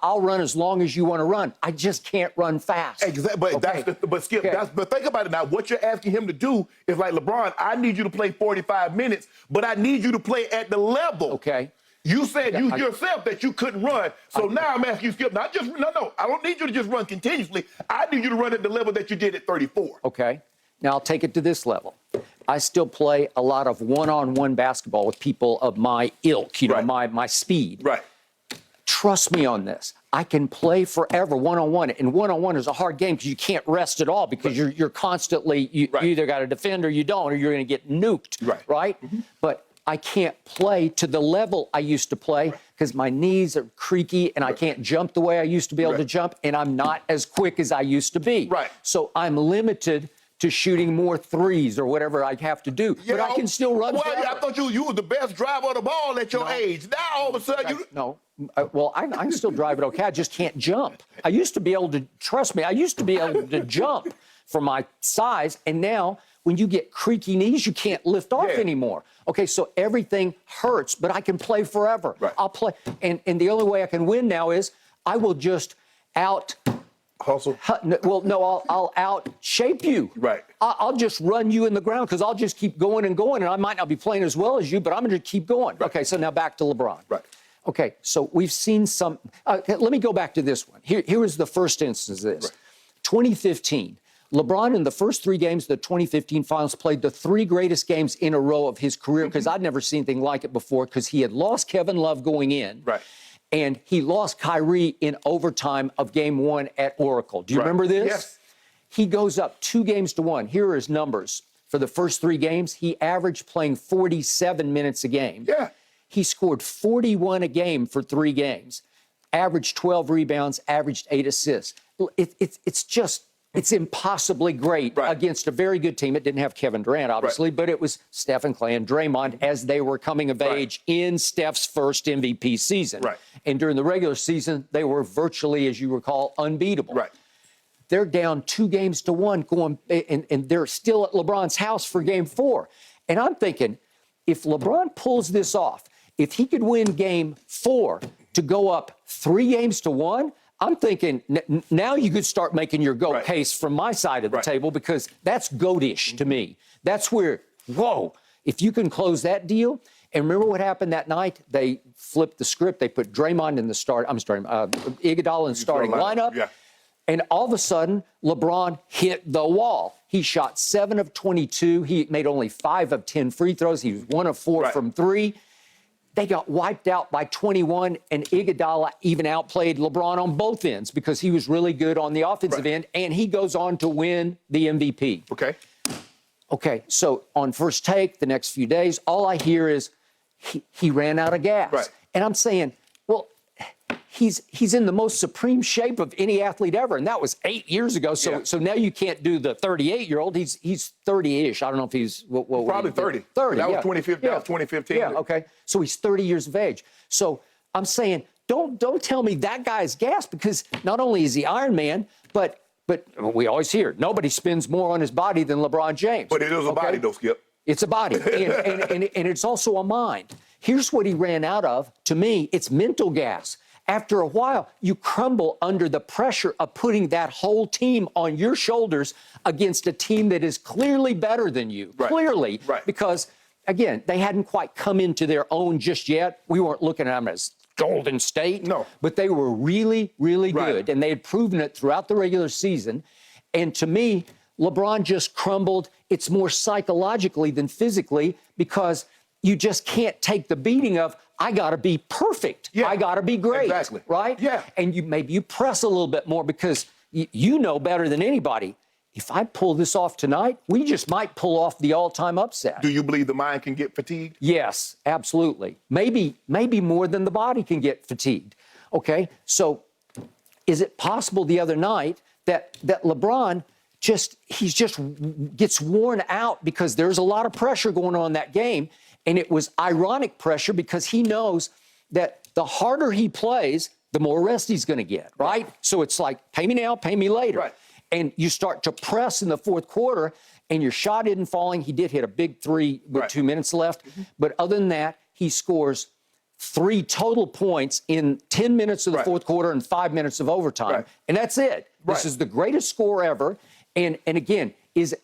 I'll run as long as you want to run. I just can't run fast. Exactly. But Skip, but think about it now. What you're asking him to do is like, LeBron, I need you to play 45 minutes, but I need you to play at the level. Okay. You said yourself that you couldn't run. So now I'm asking you, Skip, not just, no, I don't need you to just run continuously. I need you to run at the level that you did at 34. Okay. Now I'll take it to this level. I still play a lot of one-on-one basketball with people of my ilk, you know, my speed. Right. Trust me on this. I can play forever one-on-one, and one-on-one is a hard game because you can't rest at all because you're constantly, you either got to defend or you don't, or you're going to get nuked, right? Mm-hmm. But I can't play to the level I used to play because my knees are creaky and I can't jump the way I used to be able to jump, and I'm not as quick as I used to be. Right. So I'm limited to shooting more threes or whatever I have to do. But I can still run forever. I thought you were the best driver of the ball at your age. Now all of a sudden you... No. Well, I can still drive it okay. I just can't jump. I used to be able to, trust me, I used to be able to jump for my size, and now when you get creaky knees, you can't lift off anymore. Okay, so everything hurts, but I can play forever. Right. I'll play, and the only way I can win now is I will just hustle. Well, no, I'll out-shape you. Right. I'll just run you in the ground because I'll just keep going and going, and I might not be playing as well as you, but I'm going to keep going. Right. Okay, so now back to LeBron. Right. Okay, so we've seen some. Let me go back to this one. Here is the first instance of this. Right. 2015. LeBron, in the first 3 games of the 2015 finals, played the 3 greatest games in a row of his career because I'd never seen anything like it before because he had lost Kevin Love going in. Right. And he lost Kyrie in overtime of Game 1 at Oracle. Do you remember this? Yes. He goes up 2-1. Here are his numbers. For the first 3 games, he averaged playing 47 minutes a game. Yeah. He scored 41 a game for 3 games, averaged 12 rebounds, averaged 8 assists. It's impossibly great against a very good team. It didn't have Kevin Durant, obviously, but it was Steph and Clay and Draymond as they were coming of age in Steph's first MVP season. Right. And during the regular season, they were virtually, as you recall, unbeatable. Right. They're down 2-1 going, and they're still at LeBron's house for Game 4. And I'm thinking, if LeBron pulls this off, if he could win Game 4 to go up 3-1, I'm thinking now you could start making your GOAT case from my side of the table because that's GOAT-ish to me. That's where, whoa, if you can close that deal. And remember what happened that night? They flipped the script. They put Draymond in the Iguodala in the starting lineup. Yeah. And all of a sudden, LeBron hit the wall. He shot 7 of 22. He made only 5 of 10 free throws. He was 1 of 4 from 3. They got wiped out by 21, and Iguodala even outplayed LeBron on both ends because he was really good on the offensive end, and he goes on to win the MVP. Okay, so on First Take, the next few days, all I hear is he ran out of gas. And I'm saying, well, he's in the most supreme shape of any athlete ever, and that was 8 years ago. So now you can't do the 38-year-old. He's 30-ish. I don't know if he's probably 30. 30. That was 2015. That was 2015. Yeah. Okay. So he's 30 years of age. So I'm saying, don't tell me that guy's gas because not only is he Iron Man, but we always hear nobody spends more on his body than LeBron James. But it is a body, though, Skip. It's a body, and it's also a mind. Here's what he ran out of. To me, it's mental gas. After a while, you crumble under the pressure of putting that whole team on your shoulders against a team that is clearly better than you. Clearly, because, again, they hadn't quite come into their own just yet. We weren't looking at them as Golden State. No. But they were really, really good, and they had proven it throughout the regular season. And to me, LeBron just crumbled. It's more psychologically than physically because you just can't take the beating of, I got to be perfect. I got to be great. Exactly. Right? Yeah. And maybe you press a little bit more because you know better than anybody. If I pull this off tonight, we just might pull off the all-time upset. Do you believe the mind can get fatigued? Yes, absolutely. Maybe more than the body can get fatigued. Okay, so is it possible the other night that LeBron just gets worn out because there's a lot of pressure going on in that game, and it was ironic pressure because he knows that the harder he plays, the more rest he's going to get, right? So it's like, pay me now, pay me later. Right. And you start to press in the fourth quarter, and your shot isn't falling. He did hit a big 3 with 2 minutes left. But other than that, he scores 3 total points in 10 minutes of the fourth quarter and 5 minutes of overtime. And that's it. This is the greatest score ever. And again,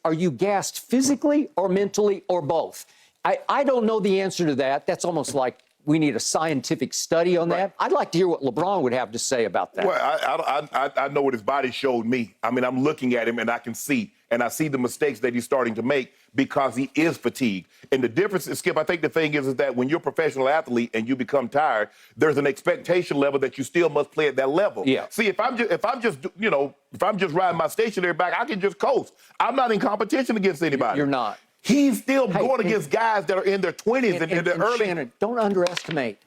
are you gassed physically or mentally or both? I don't know the answer to that. That's almost like we need a scientific study on that. I'd like to hear what LeBron would have to say about that. Well, I know what his body showed me. I mean, I'm looking at him and I can see, and I see the mistakes that he's starting to make because he is fatigued. And the difference is, Skip, I think the thing is that when you're a professional athlete and you become tired, there's an expectation level that you still must play at that level. Yeah. See, if I'm just riding my stationary back, I can just coast. I'm not in competition against anybody. You're not. He's still going against guys that are in their 20s and in their early. Shannon, don't underestimate.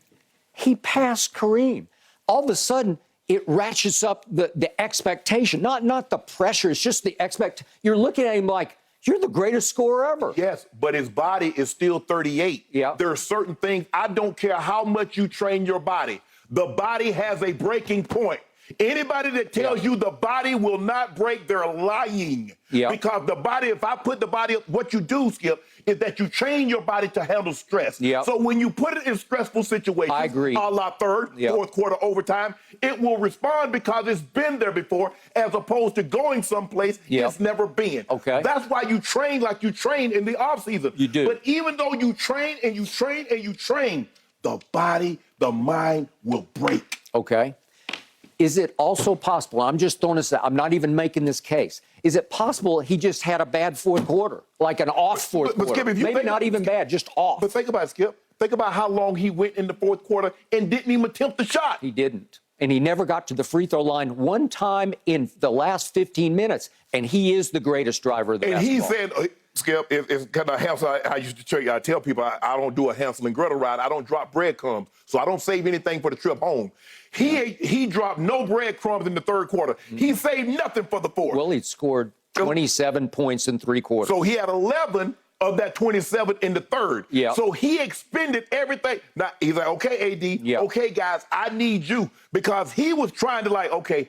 He passed Kareem. All of a sudden, it ratchets up the expectation, not the pressure. It's just the You're looking at him like, you're the greatest scorer ever. Yes, but his body is still 38. Yeah. There are certain things, I don't care how much you train your body. The body has a breaking point. Anybody that tells you the body will not break, they're lying. Yeah. Because the body, if I put the body up, what you do, Skip, is that you train your body to handle stress. Yeah. So when you put it in stressful situations, I agree. a la third, fourth quarter overtime, it will respond because it's been there before, as opposed to going someplace it's never been. Okay. That's why you train like you train in the offseason. You do. But even though you train and you train and you train, the body, the mind will break. Okay. Is it also possible, I'm just throwing this out, I'm not even making this case, is it possible he just had a bad fourth quarter, like an off fourth quarter? Skip, Maybe not even bad, just off. But think about it, Skip. Think about how long he went in the fourth quarter and didn't even attempt the shot. He didn't. And he never got to the free throw line one time in the last 15 minutes. And he is the greatest driver of the basketball. And he said, Skip, it's kind of Hansel. I used to tell you, I tell people I don't do a Hansel and Gretel ride. I don't drop breadcrumbs. So I don't save anything for the trip home. He dropped no breadcrumbs in the third quarter. He saved nothing for the fourth. Well, he scored 27 points in 3 quarters. So he had 11 of that 27 in the third. Yeah. So he expended everything. Now, he's like, okay, AD, okay, guys, I need you. Because he was trying to okay,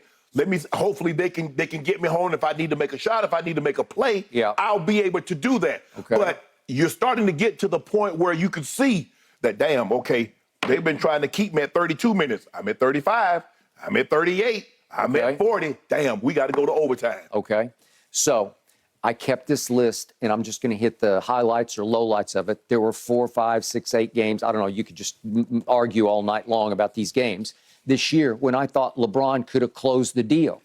hopefully they can get me home. If I need to make a shot, if I need to make a play, I'll be able to do that. Okay. But you're starting to get to the point where you can see that, damn, okay, they've been trying to keep me at 32 minutes. I'm at 35. I'm at 38. I'm at 40. Damn, we got to go to overtime. Okay. So I kept this list, and I'm just going to hit the highlights or lowlights of it. There were 4, 5, 6, 8 games. I don't know. You could just argue all night long about these games this year when I thought LeBron could have closed the deal.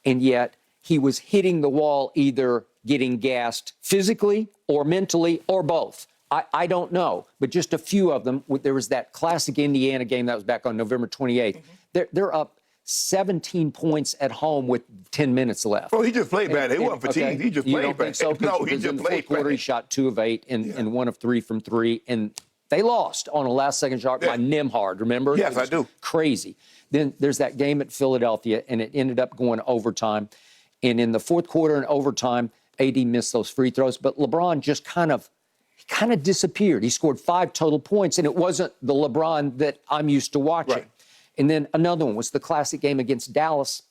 And yet he was hitting the wall, either getting gassed physically or mentally or both. I don't know, but just a few of them. There was that classic Indiana game that was back on November 28th. They're up 17 points at home with 10 minutes left. Oh, he just played bad. He wasn't fatigued. He just played bad. So? No, he just in the played fourth quarter, bad. he shot 2 of 8 and 1 of 3 from 3, and they lost on a last-second shot by Nembhard, remember? Yes, I do. Crazy. Then there's that game at Philadelphia, and it ended up going overtime. And in the fourth quarter and overtime, AD missed those free throws, but LeBron just kind of disappeared. He scored 5 total points, and it wasn't the LeBron that I'm used to watching. Right. And then another one was the classic game against Dallas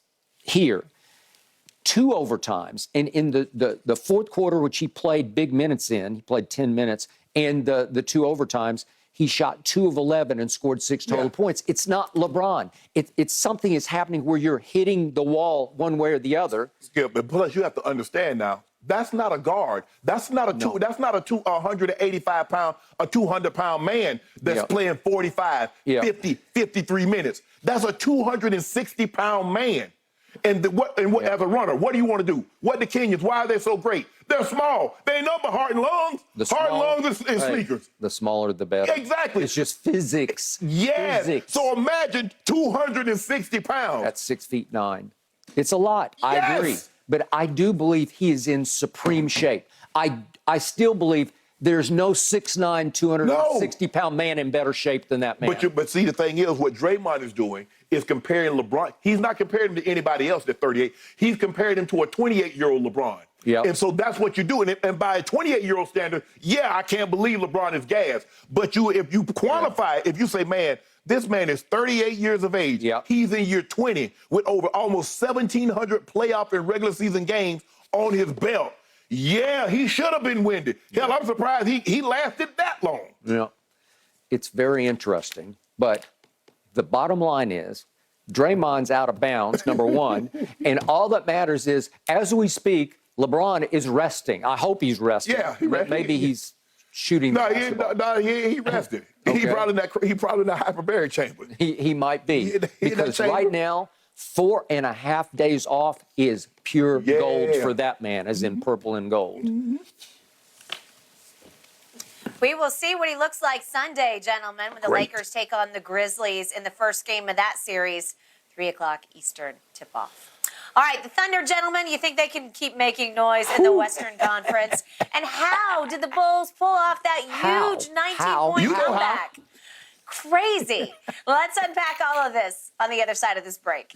here. 2 overtimes. And in the fourth quarter, which he played big minutes in, he played 10 minutes, and the 2 overtimes, he shot 2 of 11 and scored 6 total points. It's not LeBron. It's something is happening where you're hitting the wall one way or the other. Skip, but plus you have to understand now, that's not a guard. That's not a 185-pound, a 200-pound man that's playing 45, 50, 53 minutes. That's a 260-pound man. And as a runner, what do you want to do? What the Kenyans, why are they so great? They're small. They ain't nothing but heart and lungs. Heart and lungs and sneakers. The smaller, the better. Exactly. It's just physics. Yes. Physics. So imagine 260 pounds. That's 6'9". It's a lot. I agree. But I do believe he is in supreme shape. I still believe there's no 6'9", 260-pound man in better shape than that man. But see, the thing is, what Draymond is doing is comparing LeBron. He's not comparing him to anybody else at 38. He's comparing him to a 28-year-old LeBron. Yep. And so that's what you're doing. And by a 28-year-old standard, I can't believe LeBron is gas. But if you quantify it, if you say, man, this man is 38 years of age. Yep. He's in year 20 with over almost 1,700 playoff and regular season games on his belt. Yeah, he should have been winded. Hell, I'm surprised he lasted that long. Yeah. It's very interesting But the bottom line is Draymond's out of bounds, number one. And all that matters is, as we speak, LeBron is resting. I hope he's resting. Yeah, maybe he's shooting. No, he rested. Okay. He probably in that hyperbaric chamber. He might be. Because chamber. right now, 4.5 days off is pure gold for that man, as in purple and gold. We will see what he looks like Sunday, gentlemen, when the Lakers take on the Grizzlies in the first game of that series, 3 o'clock Eastern tip-off. All right, the Thunder, gentlemen, you think they can keep making noise in the Western Conference? And how did the Bulls pull off that huge 19-point comeback? Crazy. Let's unpack all of this on the other side of this break.